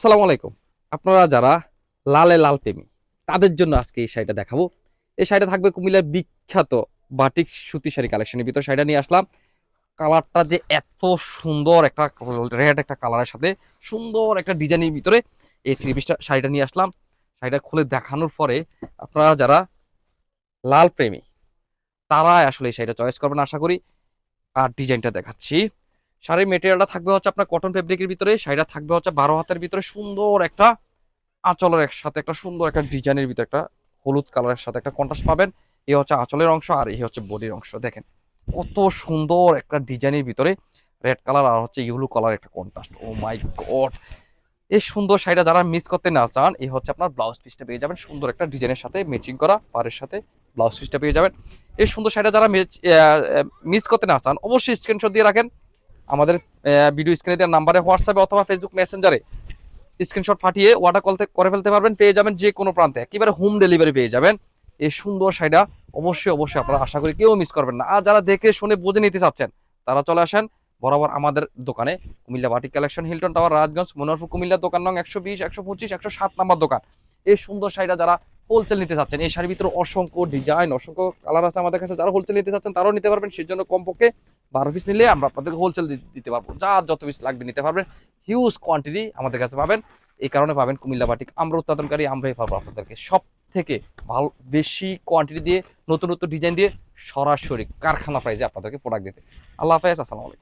আসসালামু আলাইকুম। আপনারা যারা লালে লাল প্রেমী তাদের জন্য আজকে এই শাড়িটা দেখাবো। এই শাড়িটা থাকবে কুমিল্লার বিখ্যাত বাটিক সুতি শাড়ি কালেকশনের ভিতর শাড়িটা নিয়ে আসলাম। কালারটা যে এত সুন্দর একটা রেড একটা কালারের সাথে সুন্দর একটা ডিজাইনের ভিতরে এই থ্রি পিসটা শাড়িটা নিয়ে আসলাম। শাড়িটা খুলে দেখানোর পরে আপনারা যারা লাল প্রেমী তারা আসলে এই শাড়িটা চয়েস করবেন আশা করি। আর ডিজাইনটা দেখাচ্ছি। শাড়ির মেটেরিয়ালটা থাকবে হচ্ছে আপনার কটন ফেব্রিকের ভিতরে, শাড়িটা থাকবে হচ্ছে 12 হাতের ভিতরে সুন্দর একটা আঁচলের সাথে একটা সুন্দর একটা ডিজাইনের ভিতরে একটা হলুদ কালারের সাথে একটা কন্ট্রাস্ট পাবেন। এই হচ্ছে আঁচলের অংশ আর এই হচ্ছে বডির অংশ। দেখেন কত সুন্দর একটা ডিজাইনের ভিতরে রেড কালার আর হচ্ছে ইয়েলো কালার একটা কন্ট্রাস্ট। ও মাই গড, এই সুন্দর শাড়িটা যারা মিস করতে না চান, এই হচ্ছে আপনার ব্লাউজ পিসটা পেয়ে যাবেন সুন্দর একটা ডিজাইনের সাথে ম্যাচিং করা পাড়ের সাথে ব্লাউজ পিসটা পেয়ে যাবেন। এই সুন্দর শাড়িটা যারা মিস করতে না চান অবশ্যই স্ক্রিনশট দিয়ে রাখেন। আমাদের ভিডিও স্ক্রিনে দেওয়ার নাম্বারে হোয়াটসঅ্যাপে অথবা ফেসবুক মেসেঞ্জারে স্ক্রিনশট পাঠিয়ে অর্ডার কল করে ফেলতে পারবেন, পেয়ে যাবেন যে কোনো প্রান্তে, একেবারে হোম ডেলিভারি পেয়ে যাবেন। এই সুন্দর শাড়িটা অবশ্যই অবশ্যই আপনারা আশা করি কেউ মিস করবেন না। আর যারা দেখে শুনে বুঝে নিতে চাচ্ছেন তারা চলে আসেন বরাবর আমাদের দোকানে, Comilla batik collection, Hilton tower, Rajganj, Manoharpur, Comilla. দোকান নং 120, 125, 107 নাম্বার দোকান। এই সুন্দর শাড়িটা যারা হোলসেল নিতে চাচ্ছেন, এই শাড়ির ভিতরে অসংখ্য ডিজাইন অসংখ্য কালার আছে আমাদের কাছে, যারা হোলসেল নিতে চাচ্ছেন তারাও নিতে পারবেন। সেই জন্য কমপক্ষে 12 পিস নিলে আমরা আপনাদেরকে হোলসেল দিতে পারবো, যার যত পিস লাগবে নিতে পারবেন। হিউজ কোয়ান্টিটি আমাদের কাছে পাবেন। এই কারণে পাবেন কুমিল্লা বাটিক, আমরা উৎপাদনকারী, আমরাই পারবো আপনাদেরকে সব থেকে ভালো বেশি কোয়ান্টিটি দিয়ে নতুন নতুন ডিজাইন দিয়ে সরাসরি কারখানা প্রাইজে আপনাদেরকে প্রোডাক্ট দিতে। আল্লাহ হাফেজ, আসসালামু আলাইকুম।